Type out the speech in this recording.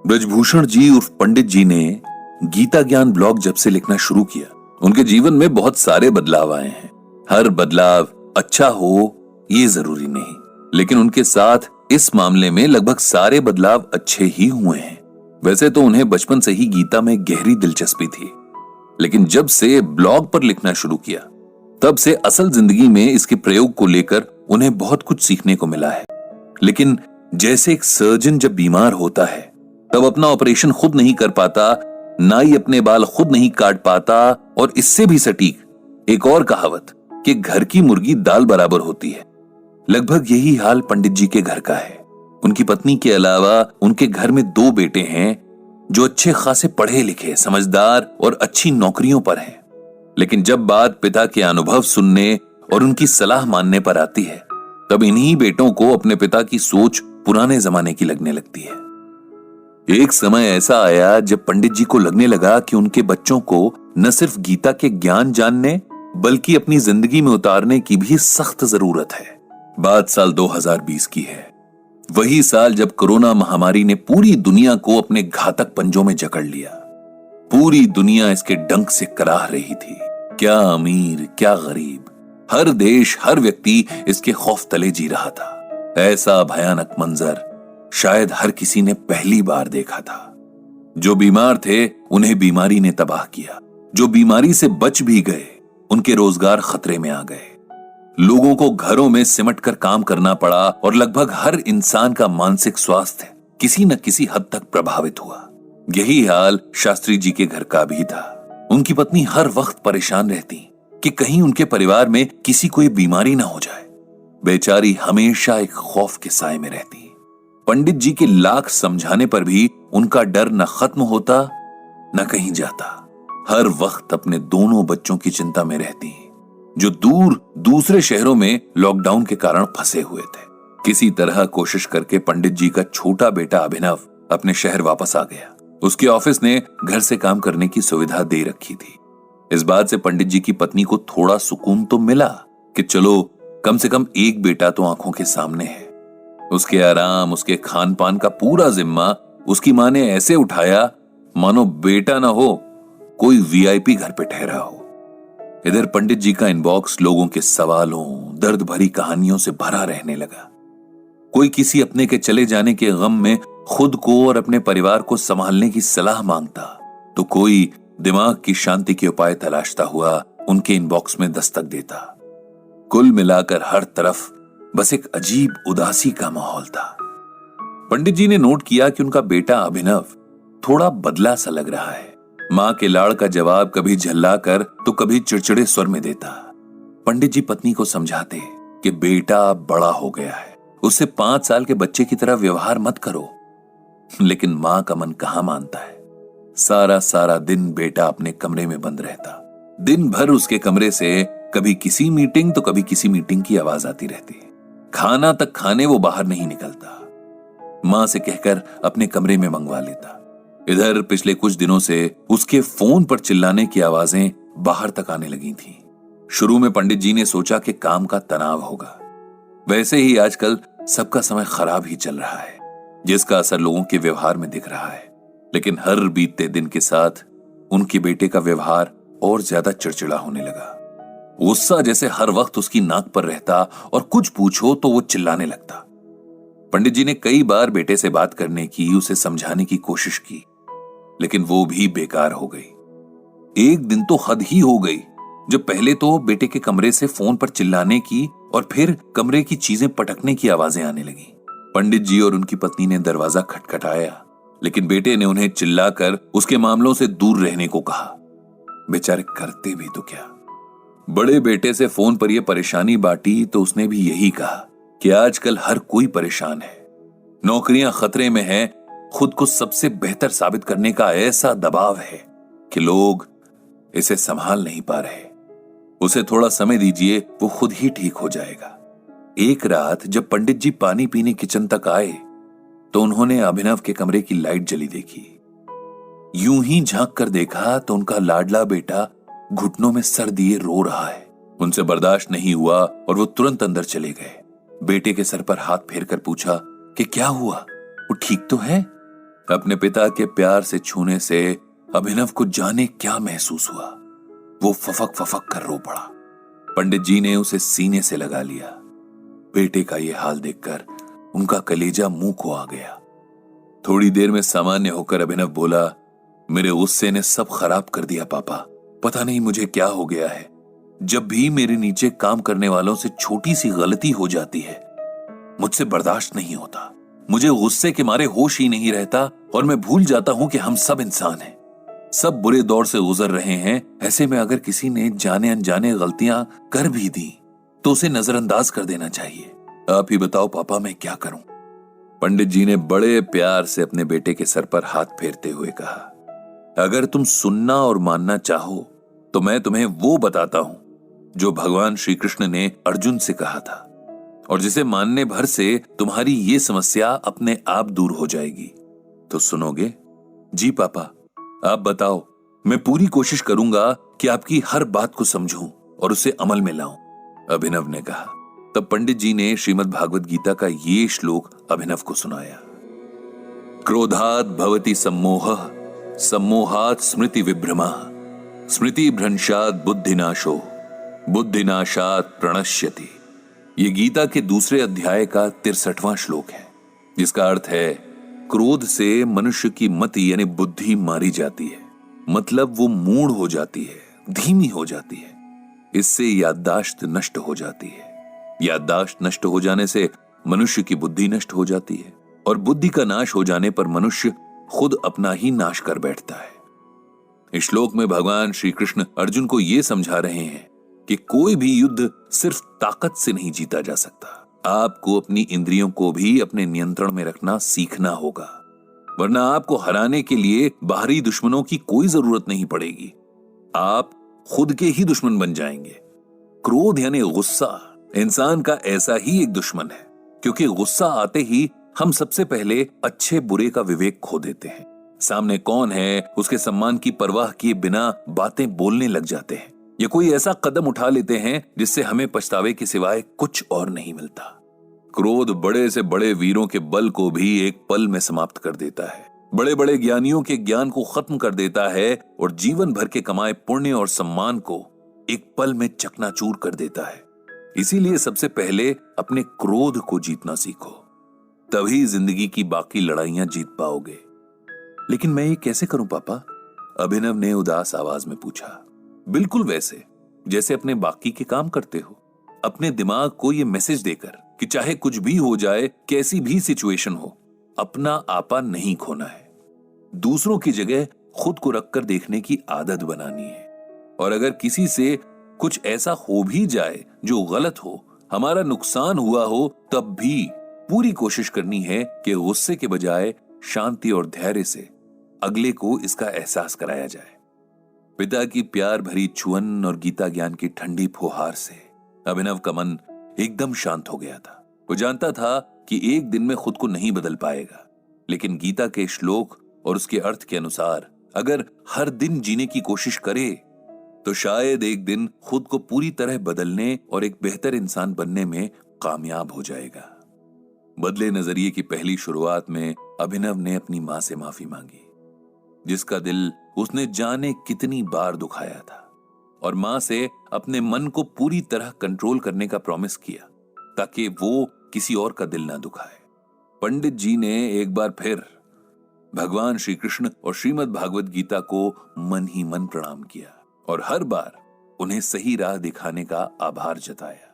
ब्रजभूषण जी उर्फ पंडित जी ने गीता ज्ञान ब्लॉग जब से लिखना शुरू किया, उनके जीवन में बहुत सारे बदलाव आए हैं। हर बदलाव अच्छा हो ये जरूरी नहीं, लेकिन उनके साथ इस मामले में लगभग सारे बदलाव अच्छे ही हुए हैं। वैसे तो उन्हें बचपन से ही गीता में गहरी दिलचस्पी थी, लेकिन जब से ब्लॉग पर लिखना शुरू किया तब से असल जिंदगी में इसके प्रयोग को लेकर उन्हें बहुत कुछ सीखने को मिला है। लेकिन जैसे एक सर्जन जब बीमार होता है तब अपना ऑपरेशन खुद नहीं कर पाता, नाई अपने बाल खुद नहीं काट पाता, और इससे भी सटीक एक और कहावत कि घर की मुर्गी दाल बराबर होती है, लगभग यही हाल पंडित जी के घर का है। उनकी पत्नी के अलावा उनके घर में 2 बेटे हैं जो अच्छे खासे पढ़े लिखे, समझदार और अच्छी नौकरियों पर हैं। लेकिन जब बात पिता के अनुभव सुनने और उनकी सलाह मानने पर आती है तब इन्हीं बेटों को अपने पिता की सोच पुराने जमाने की लगने लगती है। एक समय ऐसा आया जब पंडित जी को लगने लगा कि उनके बच्चों को न सिर्फ गीता के ज्ञान जानने बल्कि अपनी जिंदगी में उतारने की भी सख्त जरूरत है। बात साल 2020 की है, वही साल जब कोरोना महामारी ने पूरी दुनिया को अपने घातक पंजों में जकड़ लिया। पूरी दुनिया इसके डंक से कराह रही थी, क्या अमीर क्या गरीब, हर देश हर व्यक्ति इसके खौफ तले जी रहा था। ऐसा भयानक मंजर शायद हर किसी ने पहली बार देखा था। जो बीमार थे उन्हें बीमारी ने तबाह किया, जो बीमारी से बच भी गए उनके रोजगार खतरे में आ गए। लोगों को घरों में सिमट कर काम करना पड़ा और लगभग हर इंसान का मानसिक स्वास्थ्य किसी न किसी हद तक प्रभावित हुआ। यही हाल शास्त्री जी के घर का भी था। उनकी पत्नी हर वक्त परेशान रहती कि कहीं उनके परिवार में किसी को बीमारी ना हो जाए। बेचारी हमेशा एक खौफ के साए में रहती। पंडित जी के लाख समझाने पर भी उनका डर न खत्म होता न कहीं जाता। हर वक्त अपने दोनों बच्चों की चिंता में रहती, जो दूर दूसरे शहरों में लॉकडाउन के कारण फंसे हुए थे। किसी तरह कोशिश करके पंडित जी का छोटा बेटा अभिनव अपने शहर वापस आ गया। उसके ऑफिस ने घर से काम करने की सुविधा दे रखी थी। इस बात से पंडित जी की पत्नी को थोड़ा सुकून तो मिला कि चलो कम से कम एक बेटा तो आंखों के सामने है। उसके आराम, उसके खान पान का पूरा जिम्मा उसकी मां ने ऐसे उठाया मानो बेटा ना हो कोई वीआईपी घर पे ठहरा हो। इधर पंडित जी का इनबॉक्स लोगों के सवालों, दर्द भरी कहानियों से भरा रहने लगा। कोई किसी अपने के चले जाने के गम में खुद को और अपने परिवार को संभालने की सलाह मांगता, तो कोई दिमाग की शांति के उपाय तलाशता हुआ उनके इनबॉक्स में दस्तक देता। कुल मिलाकर हर तरफ बस एक अजीब उदासी का माहौल था। पंडित जी ने नोट किया कि उनका बेटा अभिनव थोड़ा बदला सा लग रहा है। मां के लाड़ का जवाब कभी झल्लाकर तो कभी चिड़चिड़े स्वर में देता। पंडित जी पत्नी को समझाते कि बेटा बड़ा हो गया है, उससे 5 साल के बच्चे की तरह व्यवहार मत करो। लेकिन मां का मन कहां मानता है। सारा दिन बेटा अपने कमरे में बंद रहता। दिन भर उसके कमरे से कभी किसी मीटिंग तो कभी किसी मीटिंग की आवाज आती रहती। खाना तक खाने वो बाहर नहीं निकलता। मां से कहकर अपने कमरे में मंगवा लेता। इधर पिछले कुछ दिनों से उसके फोन पर चिल्लाने की आवाजें बाहर तक आने लगी थीं। शुरू में पंडित जी ने सोचा कि काम का तनाव होगा। वैसे ही आजकल सबका समय खराब ही चल रहा है, जिसका असर लोगों के व्यवहार में दिख रहा है। लेकिन हर बीतते दिन के साथ उनके बेटे का व्यवहार और ज्यादा चिड़चिड़ा होने लगा। गुस्सा जैसे हर वक्त उसकी नाक पर रहता और कुछ पूछो तो वो चिल्लाने लगता। पंडित जी ने कई बार बेटे से बात करने की, उसे समझाने की कोशिश की, लेकिन वो भी बेकार हो गई। एक दिन तो हद ही हो गई जब पहले तो बेटे के कमरे से फोन पर चिल्लाने की और फिर कमरे की चीजें पटकने की आवाजें आने लगी। पंडित जी और उनकी पत्नी ने दरवाजा खटखटाया, लेकिन बेटे ने उन्हें चिल्लाकर उसके मामलों से दूर रहने को कहा। बेचारे करते भी तो क्या। बड़े बेटे से फोन पर यह परेशानी बांटी तो उसने भी यही कहा कि आजकल हर कोई परेशान है, नौकरियां खतरे में हैं, खुद को सबसे बेहतर साबित करने का ऐसा दबाव है कि लोग इसे संभाल नहीं पा रहे। उसे थोड़ा समय दीजिए, वो खुद ही ठीक हो जाएगा। एक रात जब पंडित जी पानी पीने किचन तक आए तो उन्होंने अभिनव के कमरे की लाइट जली देखी। यूं ही झांक कर देखा तो उनका लाडला बेटा घुटनों में सर दिए रो रहा है। उनसे बर्दाश्त नहीं हुआ और वो तुरंत अंदर चले गए। बेटे के सर पर हाथ फेर कर पूछा कि क्या हुआ, वो ठीक तो है? अपने पिता के प्यार से छूने से अभिनव को जाने क्या महसूस हुआ। वो फफक फफक कर रो पड़ा। पंडित जी ने उसे सीने से लगा लिया। बेटे का ये हाल देखकर उनका कलेजा मुंह को आ गया। थोड़ी देर में सामान्य होकर अभिनव बोला, मेरे गुस्से ने सब खराब कर दिया पापा। पता नहीं मुझे क्या हो गया है। जब भी मेरे नीचे काम करने वालों से छोटी सी गलती हो जाती है, मुझसे बर्दाश्त नहीं होता। मुझे गुस्से के मारे होश ही नहीं रहता और मैं भूल जाता हूं कि हम सब इंसान हैं। सब बुरे दौर से गुजर रहे हैं। ऐसे में अगर किसी ने जाने अनजाने गलतियां कर भी दी तो उसे नजरअंदाज कर देना चाहिए। आप ही बताओ पापा, मैं क्या करूं? पंडित जी ने बड़े प्यार से अपने बेटे के सर पर हाथ फेरते हुए कहा, अगर तुम सुनना और मानना चाहो तो मैं तुम्हें वो बताता हूं जो भगवान श्री कृष्ण ने अर्जुन से कहा था, और जिसे मानने भर से तुम्हारी ये समस्या अपने आप दूर हो जाएगी। तो सुनोगे? जी पापा, आप बताओ। मैं पूरी कोशिश करूंगा कि आपकी हर बात को समझूं और उसे अमल में लाऊं, अभिनव ने कहा। तब पंडित जी ने श्रीमद् भागवत गीता का ये श्लोक अभिनव को सुनाया। क्रोधात् भवति सम्मोहः, सम्मोहात् स्मृति विभ्रमः, स्मृति भ्रंशात् बुद्धिनाशो, बुद्धिनाशात् प्रणश्यति। ये गीता के दूसरे अध्याय का 63वां श्लोक है, जिसका अर्थ है क्रोध से मनुष्य की मति यानी बुद्धि मारी जाती है। मतलब वो मूढ़ हो जाती है, धीमी हो जाती है। इससे याददाश्त नष्ट हो जाती है। याददाश्त नष्ट हो जाने से मनुष्य की बुद्धि नष्ट हो जाती है, और बुद्धि का नाश हो जाने पर मनुष्य खुद अपना ही नाश कर बैठता है। इस श्लोक में भगवान श्री कृष्ण अर्जुन को यह समझा रहे हैं कि कोई भी युद्ध सिर्फ ताकत से नहीं जीता जा सकता। आपको अपनी इंद्रियों को भी अपने नियंत्रण में रखना सीखना होगा, वरना आपको हराने के लिए बाहरी दुश्मनों की कोई जरूरत नहीं पड़ेगी। आप खुद के ही दुश्मन बन जाएंगे। क्रोध यानी गुस्सा इंसान का ऐसा ही एक दुश्मन है, क्योंकि गुस्सा आते ही हम सबसे पहले अच्छे बुरे का विवेक खो देते हैं। सामने कौन है उसके सम्मान की परवाह किए बिना बातें बोलने लग जाते हैं, या कोई ऐसा कदम उठा लेते हैं जिससे हमें पछतावे के सिवाय कुछ और नहीं मिलता। क्रोध बड़े से बड़े वीरों के बल को भी एक पल में समाप्त कर देता है, बड़े बड़े ज्ञानियों के ज्ञान को खत्म कर देता है, और जीवन भर के कमाए पुण्य और सम्मान को एक पल में चकनाचूर कर देता है। इसीलिए सबसे पहले अपने क्रोध को जीतना सीखो, तभी जिंदगी की बाकी लड़ाइयां जीत पाओगे। लेकिन मैं ये कैसे करूं पापा? अभिनव ने उदास आवाज में पूछा। बिल्कुल वैसे जैसे अपने बाकी के काम करते हो, अपने दिमाग को ये मैसेज देकर कि चाहे कुछ भी हो जाए, कैसी भी सिचुएशन हो, अपना आपा नहीं खोना है। दूसरों की जगह खुद को रखकर देखने की आदत बनानी है, और अगर किसी से कुछ ऐसा हो भी जाए जो गलत हो, हमारा नुकसान हुआ हो, तब भी पूरी कोशिश करनी है कि गुस्से के बजाय शांति और धैर्य से अगले को इसका एहसास कराया जाए। पिता की प्यार भरी छुअन और गीता ज्ञान की ठंडी फुहार से अभिनव का मन एकदम शांत हो गया था। वो जानता था कि एक दिन में खुद को नहीं बदल पाएगा, लेकिन गीता के श्लोक और उसके अर्थ के अनुसार अगर हर दिन जीने की कोशिश करे तो शायद एक दिन खुद को पूरी तरह बदलने और एक बेहतर इंसान बनने में कामयाब हो जाएगा। बदले नजरिए की पहली शुरुआत में अभिनव ने अपनी मां से माफी मांगी, जिसका दिल उसने जाने कितनी बार दुखाया था, और मां से अपने मन को पूरी तरह कंट्रोल करने का प्रॉमिस किया ताकि वो किसी और का दिल ना दुखाए। पंडित जी ने एक बार फिर भगवान श्री कृष्ण और श्रीमद् भागवत गीता को मन ही मन प्रणाम किया, और हर बार उन्हें सही राह दिखाने का आभार जताया।